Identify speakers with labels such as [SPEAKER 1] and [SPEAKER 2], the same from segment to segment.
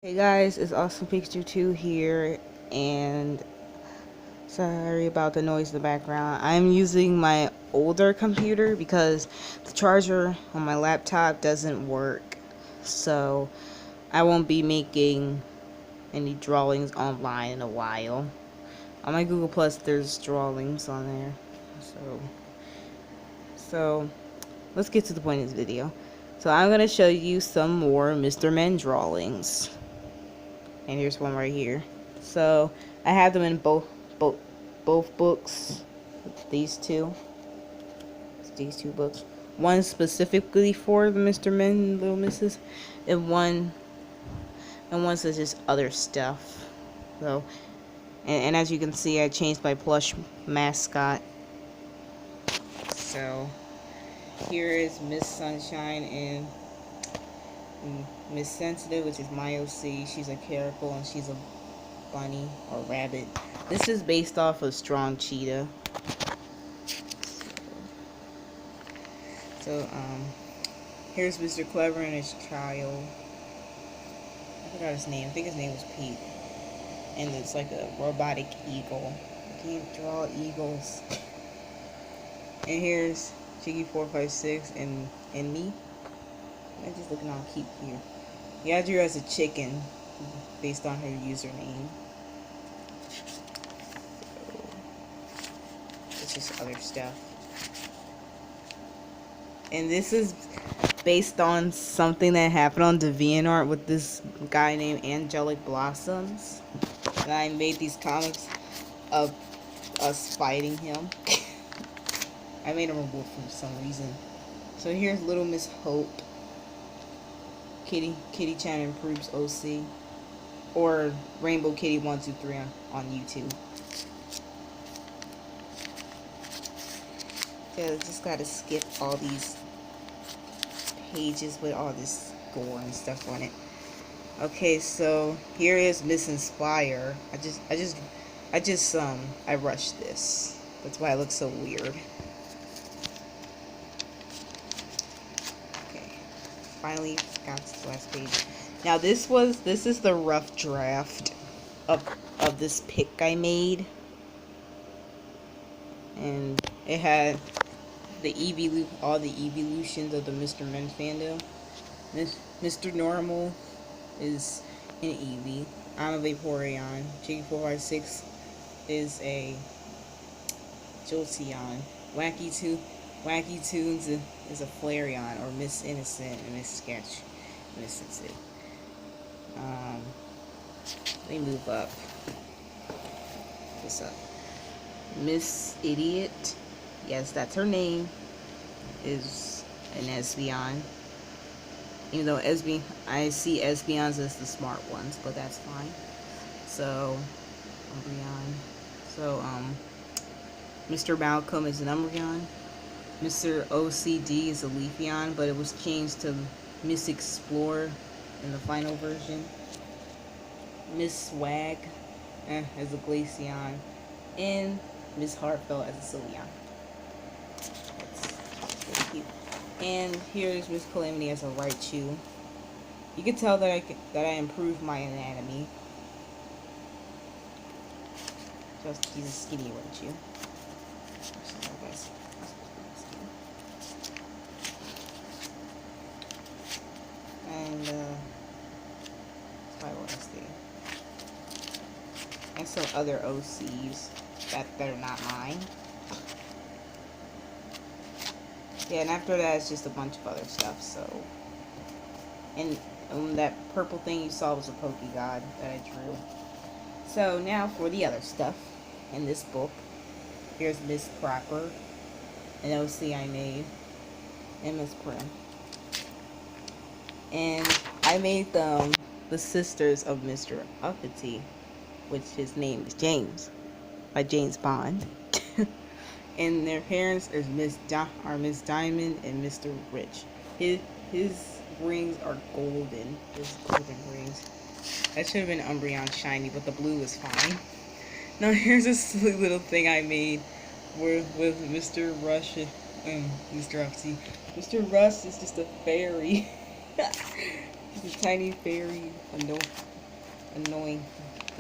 [SPEAKER 1] Hey guys, it's Awesome Pikachu 2 here, and sorry about the noise in the background. I'm using my older computer because the charger on my laptop doesn't work, so I won't be making any drawings online in a while. On my Google Plus, there's drawings on there, so let's get to the point of this video. So I'm gonna show you some more Mr. Men drawings. And here's one right here. So I have them in both books. These two books. One specifically for the Mr. Men and Little Misses, and one says just other stuff. So and as you can see, I changed my plush mascot. So here is Miss Sunshine and Miss Sensitive, which is my OC. She's a Caracal and she's a bunny or rabbit. This is based off of Strong Cheetah. So here's Mr. Clever and his child. I forgot his name. I think his name was Pete. And it's like a robotic eagle. I can't draw eagles. And here's Chiggy456 and me. I'm just looking all cute here. Yeah, I drew her as a chicken based on her username. So, it's just other stuff. And this is based on something that happened on DeviantArt with this guy named Angelic Blossoms. And I made these comics of us fighting him. I made him a wolf for some reason. So here's Little Miss Hope. Kitty Chan Improves OC. Or Rainbow Kitty 123 on YouTube. Yeah, just gotta skip all these pages with all this gore and stuff on it. Okay, so here is Miss Inspire. I rushed this. That's why it looks so weird. Okay, finally got to the last page. Now this is the rough draft of this pic I made, and it had all the evolutions of the Mr. Men fandom. Mr. Normal is an Eevee. I'm a Vaporeon. Chiggy456 is a Jolteon. Wacky Tunes is a Flareon, or Miss Innocent and Miss Sketch. Miss Innocent. Let me move up. What's up? Miss Idiot. Yes, that's her name. Is an Espeon. Even though I see Espeons as the smart ones, but that's fine. So, Umbreon. So, Mr. Malcolm is an Umbreon. Mr. OCD is a Leafeon, but it was changed to Miss Explorer in the final version. Miss Swag as a Glaceon. And Miss Heartfelt as a Sylveon. That's really cute. And here's Miss Calamity as a Raichu. You can tell that I improved my anatomy. Just he's a skinny Raichu. And that's probably what I see. And some other OCs that are not mine. Yeah, and after that, it's just a bunch of other stuff, so. And that purple thing you saw was a Pokegod that I drew. So, now for the other stuff in this book. Here's Miss Proper, an OC I made, and Miss Prim. And I made them the sisters of Mr. Uppity, which his name is James, by James Bond. And their parents are Miss Diamond and Mr. Rich. His rings are golden. His golden rings. That should have been Umbreon shiny, but the blue was fine. Now here's a silly little thing I made with Mr. Rush and Mr. Uppity. Mr. Rush is just a fairy. He's a tiny fairy,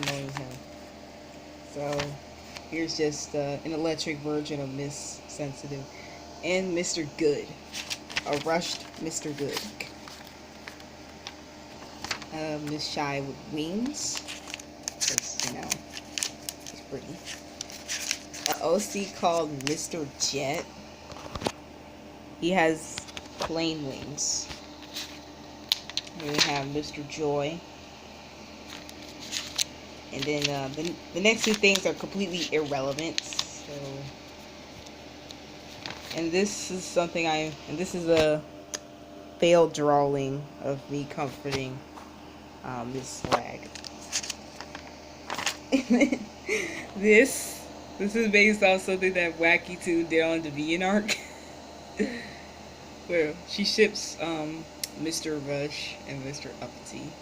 [SPEAKER 1] knowing him. So here's just an electric version of Miss Sensitive and Mr. Good, a rushed Mr. Good. Miss Shy with wings, because he's pretty. An OC called Mr. Jet. He has plain wings. Here we have Mr. Joy. And then the next two things are completely irrelevant. So, and this is something this is a failed drawing of me comforting Miss Swag. This is based off something that Wacky 2 did on DeviantArt, where she ships Mr. Rush and Mr. Uppity.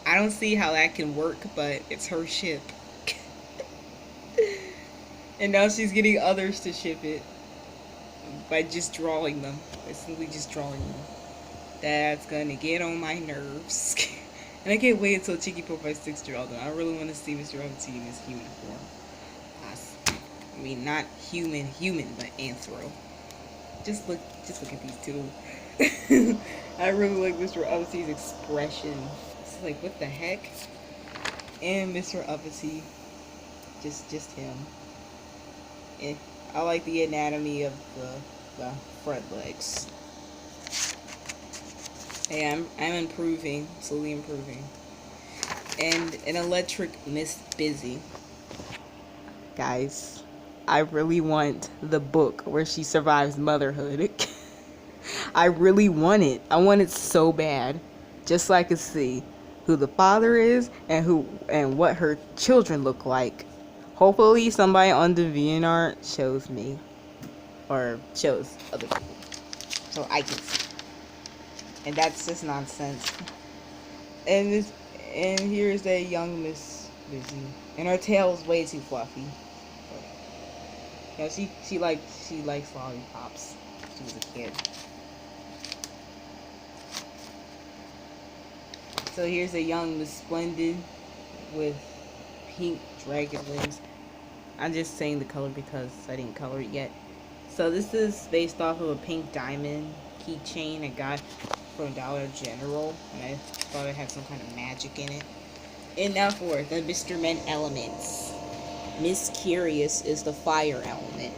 [SPEAKER 1] I don't see how that can work, but it's her ship. And now she's getting others to ship it by just drawing them. By simply just drawing them. That's gonna get on my nerves. And I can't wait until Cheeky Profile 6 draw them. I really want to see Mr. Uppity in his human form. I mean, not human, but anthro. Just look at these two. I really like Mr. Uppity's expression. It's like, what the heck? And Mr. Uppity, just him. And I like the anatomy of the front legs. Hey, I'm improving, slowly improving. And an electric Miss Busy. Guys, I really want the book where she survives motherhood. I really want it. I want it so bad, just so I can see who the father is and what her children look like. Hopefully somebody on DeviantArt shows me, or shows other people, so I can see. And that's just nonsense. And here's a young Miss Busy, and her tail is way too fluffy. Yeah, she likes lollipops. She was a kid. So here's a young Miss Splendid with pink dragon wings. I'm just saying the color because I didn't color it yet. So this is based off of a pink diamond keychain I got from Dollar General, and I thought it had some kind of magic in it. And now for the Mr. Men elements. Miss Curious is the fire element.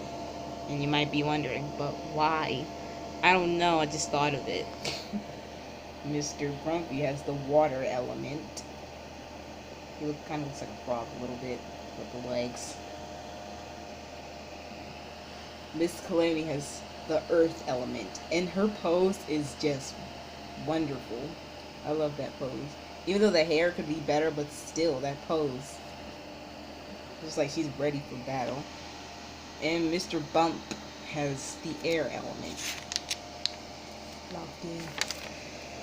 [SPEAKER 1] And you might be wondering, but why? I don't know, I just thought of it. Mr. Grumpy has the water element. He kind of looks like a frog a little bit with the legs. Miss Calamity has the earth element, and her pose is just wonderful. I love that pose. Even though the hair could be better, but still, that pose. Just like she's ready for battle. And Mr. Bump has the air element. Locked in.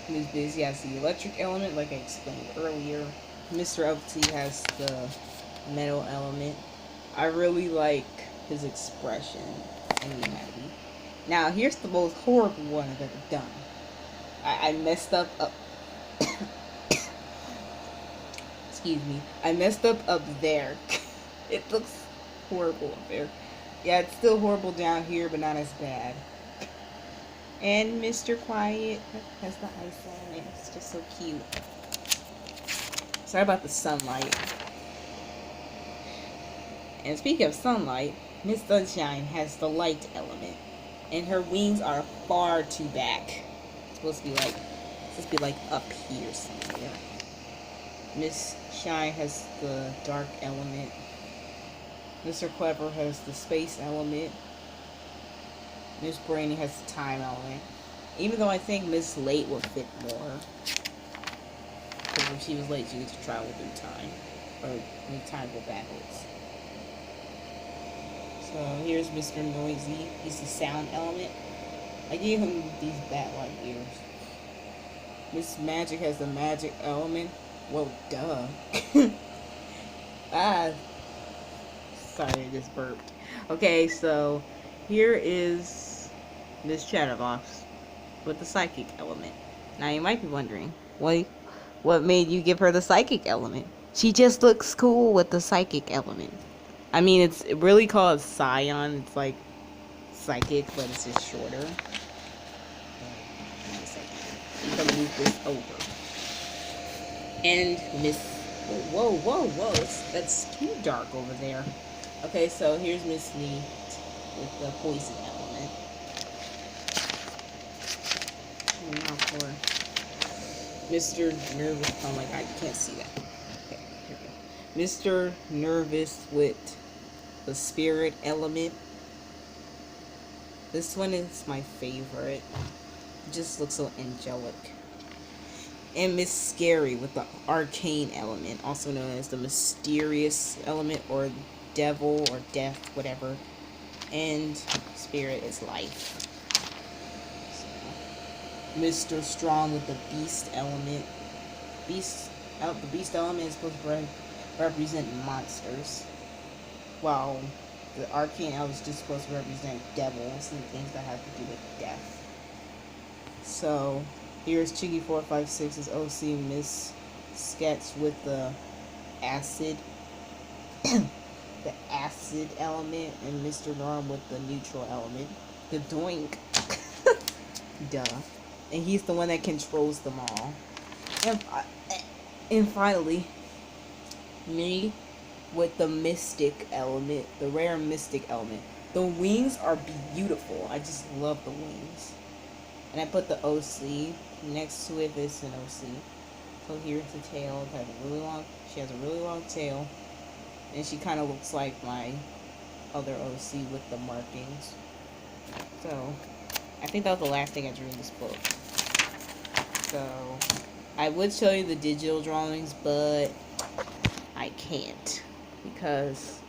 [SPEAKER 1] Miss Busy has the electric element, like I explained earlier. Mr. Uppity has the metal element. I really like his expression and humanity. Now, here's the most horrible one I've ever done. I messed up. Excuse me. I messed up there. It looks horrible up there. Yeah, it's still horrible down here, but not as bad. And Mr. Quiet has the ice on it. It's just so cute. Sorry about the sunlight. And speaking of sunlight, Miss Sunshine has the light element. And her wings are far too back. It's supposed to be like up here somewhere. Miss Shine has the dark element. Mr. Clever has the space element. Miss Brainy has the time element. Even though I think Miss Late will fit more. Because if she was late, she needs to travel through time. Or make time go backwards. So here's Mr. Noisy. He's the sound element. I gave him these bat-like ears. Miss Magic has the magic element. Well, duh. Sorry, I just burped. Okay, so here is Miss Chatterbox with the psychic element. Now you might be wondering, what made you give her the psychic element? She just looks cool with the psychic element. I mean, it's really called Scion. It's like psychic, but it's just shorter. Wait a second. I'm gonna move this over. And Miss. Whoa. That's too dark over there. Okay, so here's Miss Neat with the poison element. And now for Mr. Nervous. Oh my god, you can't see that. Okay, here we go. Mr. Nervous with the spirit element. This one is my favorite. It just looks so angelic. And Miss Scary with the arcane element, also known as the mysterious element or devil or death, whatever. And spirit is life. So, Mr. Strong with the beast element. The beast element is supposed to represent monsters, while the arcane element is just supposed to represent devils and things that have to do with death. So here's Chiggy456's OC Miss Sketch with the acid the acid element, and Mr. Norm with the neutral element. The doink. Duh. And he's the one that controls them all. And finally, me with the mystic element, the rare mystic element. The wings are beautiful. I just love the wings. And I put the OC next to it. Is an OC. So here's the tail. She has a really long tail, and she kind of looks like my other OC with the markings. So I think that was the last thing I drew in this book. So I would show you the digital drawings, but I can't because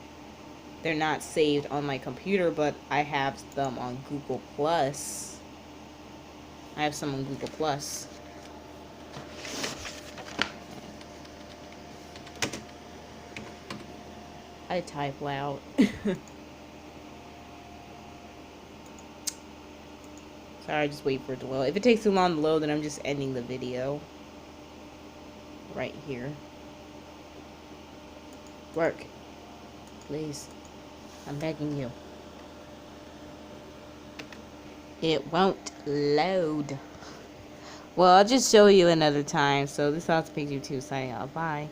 [SPEAKER 1] they're not saved on my computer, but I have them on Google Plus. I have some on Google Plus. I type loud. Sorry, just wait for it to load. If it takes too long to load, then I'm just ending the video. Right here. Work. Please. I'm begging you. It won't load. Well, I'll just show you another time. So this is Pikachu 2 signing off. Bye.